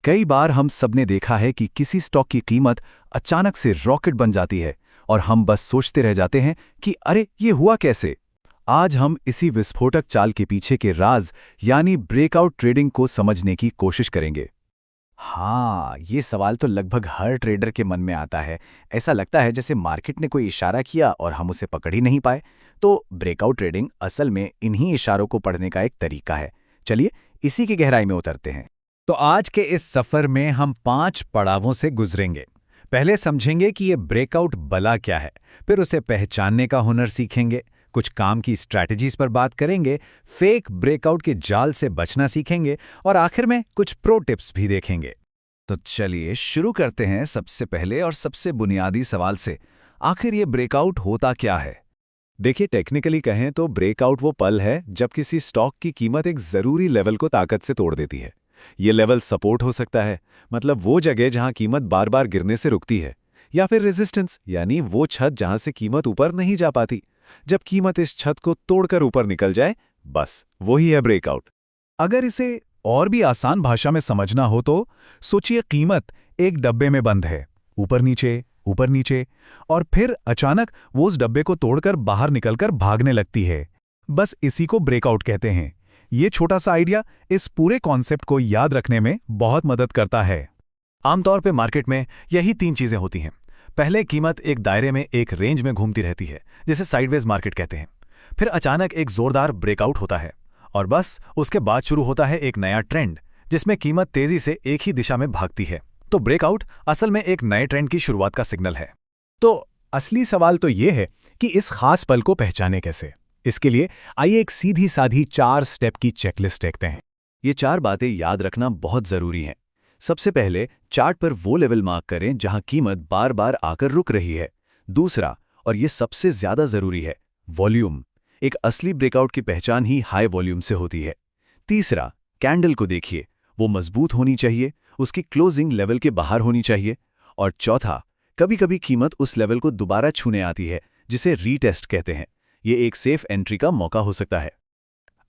कई बार हम सबने देखा है कि किसी स्टॉक की कीमत अचानक से रॉकेट बन जाती है और हम बस सोचते रह जाते हैं कि अरे ये हुआ कैसे। आज हम इसी विस्फोटक चाल के पीछे के राज यानी ब्रेकआउट ट्रेडिंग को समझने की कोशिश करेंगे। हाँ, ये सवाल तो लगभग हर ट्रेडर के मन में आता है। ऐसा लगता है जैसे मार्केट ने कोई इशारा किया और हम उसे पकड़ ही नहीं पाए। तो ब्रेकआउट ट्रेडिंग असल में इन्हीं इशारों को पढ़ने का एक तरीका है। चलिए इसी की गहराई में उतरते हैं। तो आज के इस सफर में हम 5 पड़ावों से गुजरेंगे। पहले समझेंगे कि ये ब्रेकआउट भला क्या है, फिर उसे पहचानने का हुनर सीखेंगे, कुछ काम की स्ट्रैटेजीज पर बात करेंगे, फेक ब्रेकआउट के जाल से बचना सीखेंगे और आखिर में कुछ प्रो टिप्स भी देखेंगे। तो चलिए शुरू करते हैं सबसे पहले और सबसे बुनियादी सवाल से। आखिर ये ब्रेकआउट होता क्या है? देखिए, टेक्निकली कहें तो ब्रेकआउट वो पल है जब किसी स्टॉक की कीमत एक ज़रूरी लेवल को ताकत से तोड़ देती है। ये लेवल सपोर्ट हो सकता है, मतलब वो जगह जहां कीमत बार बार गिरने से रुकती है, या फिर रेजिस्टेंस यानी वो छत जहां से कीमत ऊपर नहीं जा पाती। जब कीमत इस छत को तोड़कर ऊपर निकल जाए, बस वही है ब्रेकआउट। अगर इसे और भी आसान भाषा में समझना हो तो सोचिए, कीमत एक डब्बे में बंद है, ऊपर नीचे, और फिर अचानक वो उस डब्बे को तोड़कर बाहर निकलकर भागने लगती है। बस इसी को ब्रेकआउट कहते हैं। ये छोटा सा आइडिया इस पूरे कॉन्सेप्ट को याद रखने में बहुत मदद करता है। आमतौर पे मार्केट में यही 3 चीजें होती हैं। पहले कीमत एक दायरे में एक रेंज में घूमती रहती है, जिसे साइडवेज मार्केट कहते हैं। फिर अचानक एक जोरदार ब्रेकआउट होता है और बस उसके बाद शुरू होता है एक नया ट्रेंड, जिसमें कीमत तेजी से एक ही दिशा में भागती है। तो ब्रेकआउट असल में एक नए ट्रेंड की शुरुआत का सिग्नल है। तो असली सवाल तो ये है कि इस खास पल को पहचाने कैसे। इसके लिए आइए एक सीधी साधी 4 स्टेप की चेकलिस्ट देखते हैं। ये 4 बातें याद रखना बहुत जरूरी है। सबसे पहले, चार्ट पर वो लेवल मार्क करें जहां कीमत बार बार आकर रुक रही है। दूसरा, और ये सबसे ज्यादा जरूरी है, वॉल्यूम। एक असली ब्रेकआउट की पहचान ही हाई वॉल्यूम से होती है। तीसरा, कैंडल को देखिए, वो मजबूत होनी चाहिए, उसकी क्लोजिंग लेवल के बाहर होनी चाहिए। और चौथा, कभी कभी कीमत उस लेवल को दोबारा छूने आती है, जिसे रीटेस्ट कहते हैं। ये एक सेफ एंट्री का मौका हो सकता है।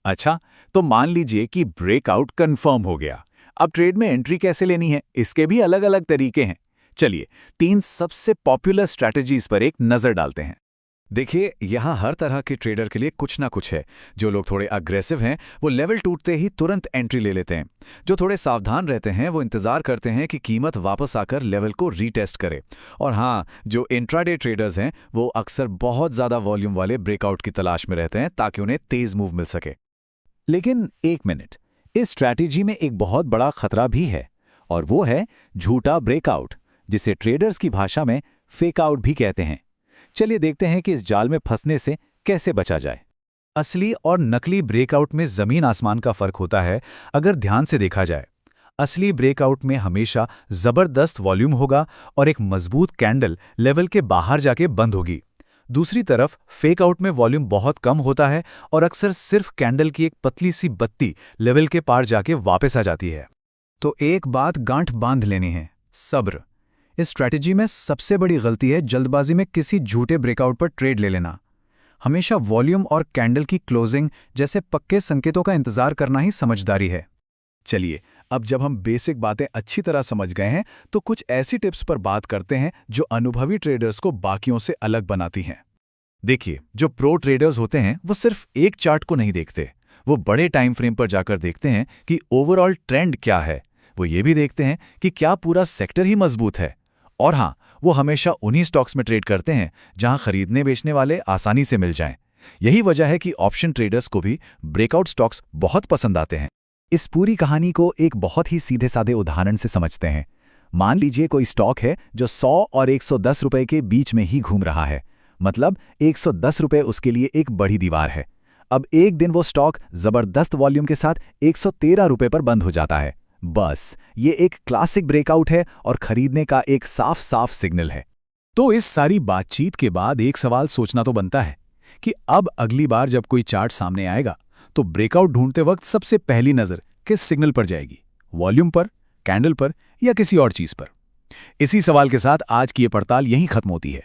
अच्छा, तो मान लीजिए कि ब्रेकआउट कंफर्म हो गया। अब ट्रेड में एंट्री कैसे लेनी है, इसके भी अलग अलग तरीके हैं। चलिए 3 सबसे पॉपुलर स्ट्रैटेजीज पर एक नजर डालते हैं। देखिए, यहाँ हर तरह के ट्रेडर के लिए कुछ ना कुछ है। जो लोग थोड़े अग्रेसिव हैं वो लेवल टूटते ही तुरंत एंट्री ले लेते हैं। जो थोड़े सावधान रहते हैं वो इंतजार करते हैं कि कीमत वापस आकर लेवल को रीटेस्ट करे। और हाँ, जो इंट्राडे ट्रेडर्स हैं वो अक्सर बहुत ज़्यादा वॉल्यूम वाले ब्रेकआउट की तलाश में रहते हैं ताकि उन्हें तेज मूव मिल सके। लेकिन एक मिनट, इस स्ट्रैटेजी में एक बहुत बड़ा खतरा भी है, और वो है झूठा ब्रेकआउट, जिसे ट्रेडर्स की भाषा में फेकआउट भी कहते हैं। चलिए देखते हैं कि इस जाल में फंसने से कैसे बचा जाए। असली और नकली ब्रेकआउट में जमीन आसमान का फर्क होता है। अगर ध्यान से देखा जाए, असली ब्रेकआउट में हमेशा जबरदस्त वॉल्यूम होगा और एक मजबूत कैंडल लेवल के बाहर जाके बंद होगी। दूसरी तरफ फेकआउट में वॉल्यूम बहुत कम होता है और अक्सर सिर्फ कैंडल की एक पतली सी बत्ती लेवल के पार जाके वापस आ जाती है। तो एक बात गांठ बांध लेनी है, सब्र। इस स्ट्रैटेजी में सबसे बड़ी गलती है जल्दबाजी में किसी झूठे ब्रेकआउट पर ट्रेड ले लेना। हमेशा वॉल्यूम और कैंडल की क्लोजिंग जैसे पक्के संकेतों का इंतजार करना ही समझदारी है। चलिए, अब जब हम बेसिक बातें अच्छी तरह समझ गए हैं तो कुछ ऐसी टिप्स पर बात करते हैं जो अनुभवी ट्रेडर्स को बाकियों से अलग बनाती हैं। देखिए, जो प्रो ट्रेडर्स होते हैं वो सिर्फ एक चार्ट को नहीं देखते, वो बड़े टाइम फ्रेम पर जाकर देखते हैं कि ओवरऑल ट्रेंड क्या है। वो ये भी देखते हैं कि क्या पूरा सेक्टर ही मजबूत है। और हाँ, वो हमेशा उन्हीं स्टॉक्स में ट्रेड करते हैं जहां खरीदने बेचने वाले आसानी से मिल जाएं। यही वजह है कि ऑप्शन ट्रेडर्स को भी ब्रेकआउट स्टॉक्स बहुत पसंद आते हैं। इस पूरी कहानी को एक बहुत ही सीधे साधे उदाहरण से समझते हैं। मान लीजिए कोई स्टॉक है जो 100 और 110 रुपए के बीच में ही घूम रहा है, मतलब 110 रुपए उसके लिए एक बड़ी दीवार है। अब एक दिन वो स्टॉक जबरदस्त वॉल्यूम के साथ 113 रुपए पर बंद हो जाता है। बस ये एक क्लासिक ब्रेकआउट है और खरीदने का एक साफ साफ सिग्नल है। तो इस सारी बातचीत के बाद एक सवाल सोचना तो बनता है कि अब अगली बार जब कोई चार्ट सामने आएगा तो ब्रेकआउट ढूंढते वक्त सबसे पहली नजर किस सिग्नल पर जाएगी? वॉल्यूम पर, कैंडल पर या किसी और चीज पर? इसी सवाल के साथ आज की ये पड़ताल यहीं खत्म होती है।